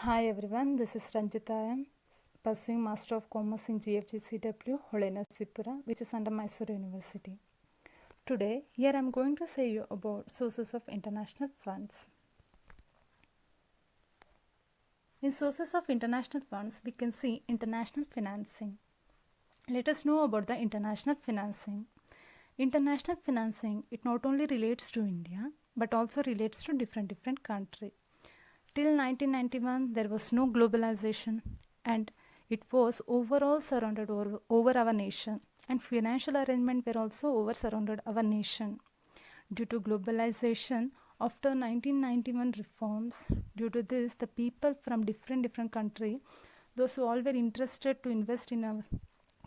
Hi everyone, this is Ranjita. I am pursuing Master of Commerce in GFGCW, Holenasipura, which is under Mysore University. Today, here I am going to say you about sources of international funds. In sources of international funds, we can see international financing. Let us know about the international financing. International financing, it not only relates to India, but also relates to different countries. Till 1991, there was no globalization and it was overall surrounded over our nation, and financial arrangements were also over surrounded our nation. Due to globalization, after 1991 reforms, due to this, the people from different countries, those who all were interested to invest in our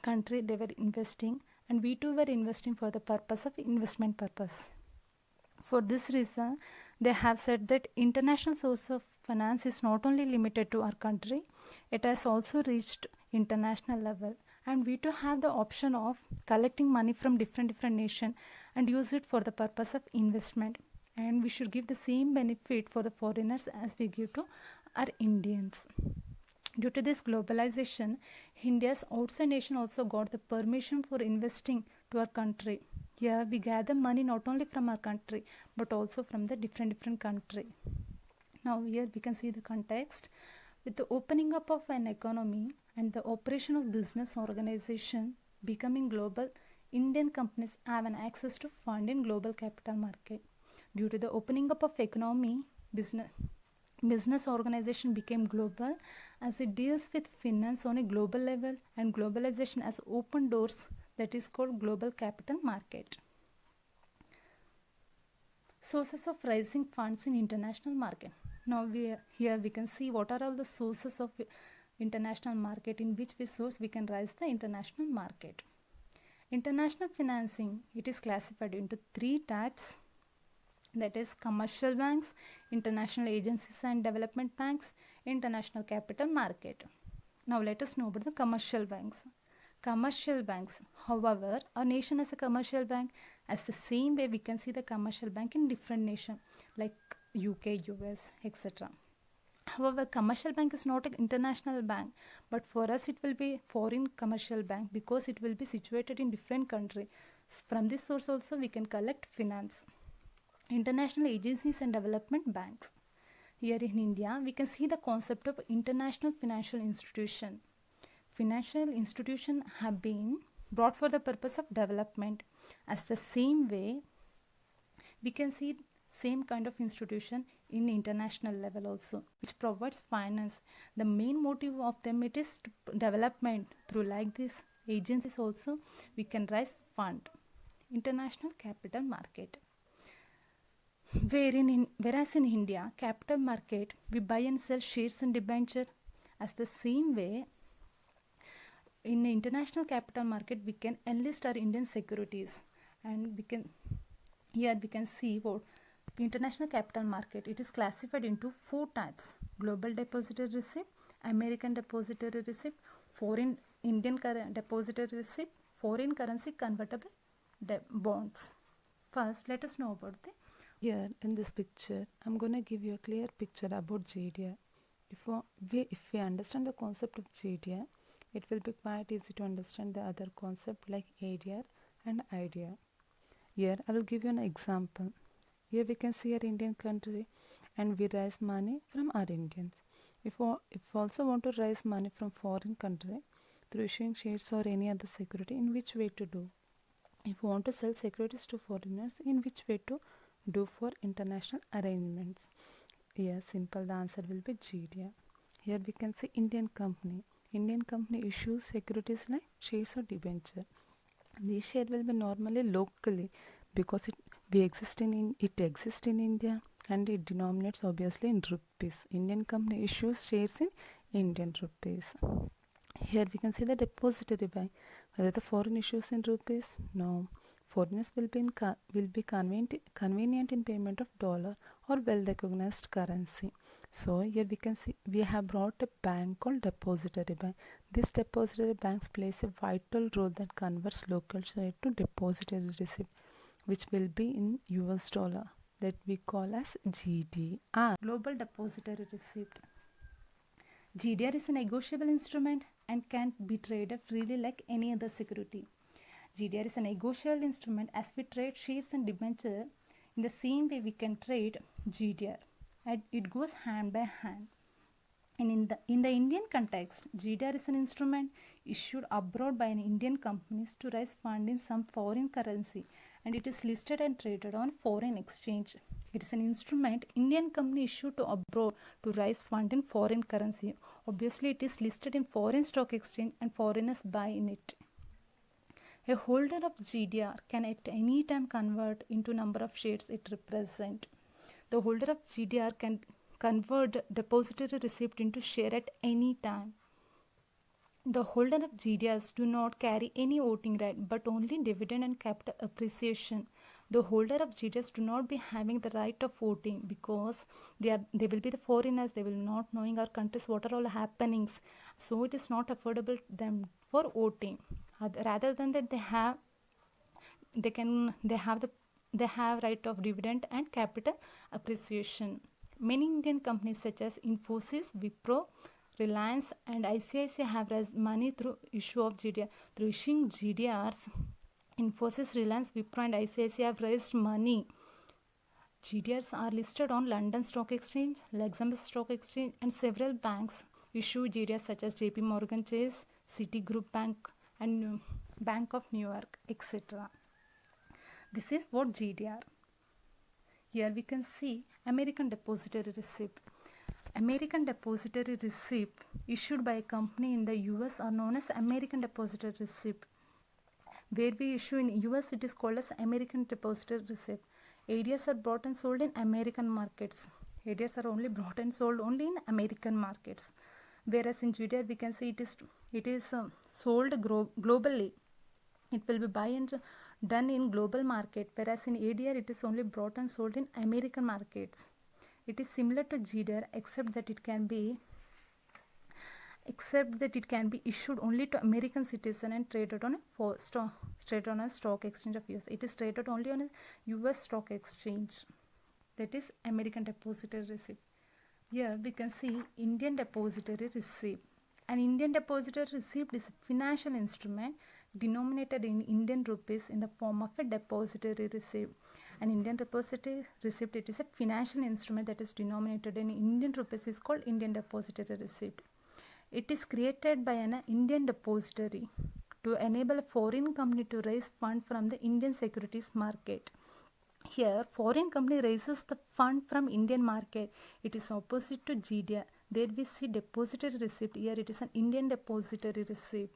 country, they were investing, and we too were investing for the purpose of investment purpose. For this reason, they have said that international source of finance is not only limited to our country, it has also reached international level, and we too have the option of collecting money from different nations and use it for the purpose of investment, and we should give the same benefit for the foreigners as we give to our Indians. Due to this globalization, India's outside nation also got the permission for investing to our country. Here we gather money not only from our country but also from the different country. Now here we can see the context. With the opening up of an economy and the operation of business organization becoming global, Indian companies have an access to fund in global capital market. Due to the opening up of economy, business organization became global as it deals with finance on a global level, and globalization has opened doors that is called global capital market. Sources of raising funds in international market. Now here we can see what are all the sources of international market in which we can raise the international market. International financing, it is classified into three types, that is commercial banks, international agencies and development banks, international capital market. Now let us know about the commercial banks. Commercial banks, however, our nation has a commercial bank. As the same way we can see the commercial bank in different nations like UK, US, etc. However, commercial bank is not an international bank, but for us it will be foreign commercial bank because it will be situated in different country. From this source also we can collect finance. International agencies and development banks. Here in India, we can see the concept of international financial institution. Financial institutions have been brought for the purpose of development. As the same way, we can see same kind of institution in international level also, which provides finance. The main motive of them, it is development. Through like this agencies also, we can raise fund. International capital market. Whereas in India, capital market, we buy and sell shares and debenture. As the same way, in the international capital market, we can enlist our Indian securities, and we can see what international capital market, it is classified into four types: global depository receipt, American depository receipt, foreign Indian depository receipt, foreign currency convertible bonds. First, let us know about the. Here in this picture, I'm going to give you a clear picture about GDR. If we understand the concept of GDR, it will be quite easy to understand the other concept like ADR and IDR. Here I will give you an example. Here we can see our Indian country and we raise money from our Indians. If we also want to raise money from foreign country through issuing shares or any other security, in which way to do? If we want to sell securities to foreigners, in which way to do for international arrangements? Yes, simple, the answer will be GDR. Here we can see Indian company. Indian company issues securities like shares or debenture. These shares will be normally locally because it exists in India and it denominates obviously in rupees. Indian company issues shares in Indian rupees. Here we can see the depository bank. Whether the foreign issues in rupees? No. Foreigners will be convenient in payment of dollar or well-recognized currency. So here we can see we have brought a bank called depository bank. This depository banks plays a vital role that converts local share to depository receipt, which will be in US dollar, that we call as GDR. Global depository receipt. GDR is a negotiable instrument and can be traded freely like any other security. GDR is a negotiable instrument as we trade shares and debenture. In the same way we can trade GDR, and it goes hand by hand. And in the Indian context, GDR is an instrument issued abroad by an Indian companies to raise fund in some foreign currency, and it is listed and traded on foreign exchange. It is an instrument Indian company issued to abroad to raise fund in foreign currency. Obviously, it is listed in foreign stock exchange and foreigners buy in it. A holder of GDR can at any time convert into number of shares it represents. The holder of GDR can convert depository receipt into share at any time. The holder of GDRs do not carry any voting right but only dividend and capital appreciation. The holder of GDRs do not be having the right of voting because they will be the foreigners, they will not knowing our countries what are all happenings, so it is not affordable them for voting. Rather than that, they have right of dividend and capital appreciation. Many Indian companies such as Infosys, Wipro, Reliance and ICICI have raised money through issue of GDR. Through issuing GDRs, Infosys, Reliance, Wipro and ICICI have raised money. GDRs are listed on London Stock Exchange, Luxembourg Stock Exchange and several banks issue GDRs such as JP Morgan Chase, Citigroup Bank and Bank of New York, etc. This is what GDR. Here we can see American Depository Receipt. American Depository Receipt issued by a company in the US are known as American Depository Receipt. Where we issue in US, it is called as American Depository Receipt. ADRs are bought and sold in American markets. ADRs are only bought and sold only in American markets. Whereas in GDR we can see it is sold globally. It will be buy and done in global market, whereas in ADR it is only bought and sold in American markets. It is similar to GDR except that it can be issued only to American citizen and traded on a stock exchange of US. It is traded only on a US stock exchange. That is American Depository Receipt. Here we can see Indian Depository Receipt. An Indian Depository Receipt is a financial instrument denominated in Indian rupees in the form of a depository receipt. An Indian Depository Receipt, it is a financial instrument that is denominated in Indian rupees, is called Indian Depository Receipt. It is created by an Indian depository to enable a foreign company to raise fund from the Indian securities market. Here, foreign company raises the fund from Indian market. It is opposite to GDR. There we see depository receipt. Here it is an Indian depository receipt.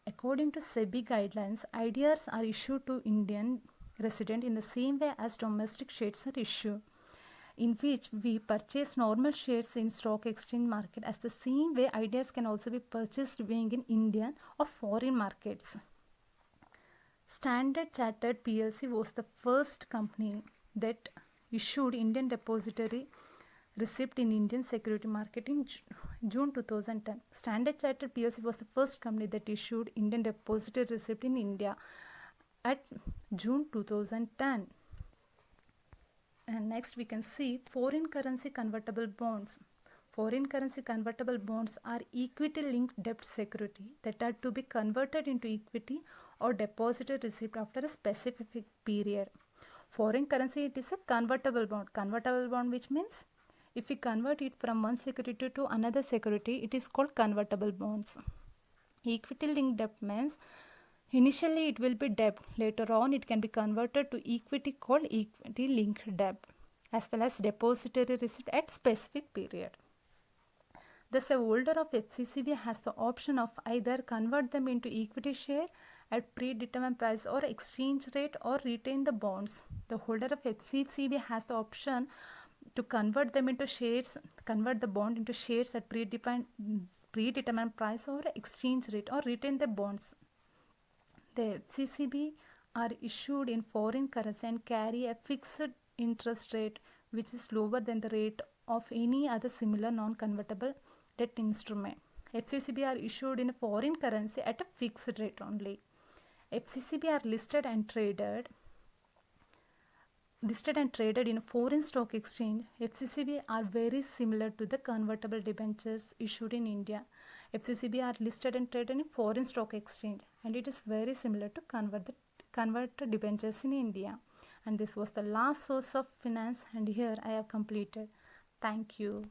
According to SEBI guidelines, IDRs are issued to Indian resident in the same way as domestic shares are issued, in which we purchase normal shares in stock exchange market. As the same way, IDRs can also be purchased being in Indian or foreign markets. Standard Chartered PLC was the first company that issued Indian Depository Receipt in Indian security market in June 2010. Standard Chartered PLC was the first company that issued Indian Depository Receipt in India at June 2010. And next we can see foreign currency convertible bonds. Foreign currency convertible bonds are equity linked debt security that are to be converted into equity or deposited receipt after a specific period. Foreign currency, it is a convertible bond. Convertible bond, which means if we convert it from one security to another security, it is called convertible bonds. Equity linked debt means initially it will be debt. Later on it can be converted to equity called equity linked debt, as well as depository receipt at specific period. Thus, a holder of FCCB has the option of either convert them into equity share at predetermined price or exchange rate, or retain the bonds. The holder of FCCB has the option to convert them into shares, convert the bond into shares at predetermined price or exchange rate, or retain the bonds. The FCCB are issued in foreign currency and carry a fixed interest rate which is lower than the rate of any other similar non-convertible debt instrument. FCCB are issued in a foreign currency at a fixed rate only. FCCB are listed and traded listed and traded in a foreign stock exchange, FCCB are very similar to the convertible debentures issued in India. FCCB are listed and traded in foreign stock exchange, and it is very similar to converted debentures in India. And this was the last source of finance, and here I have completed. Thank you.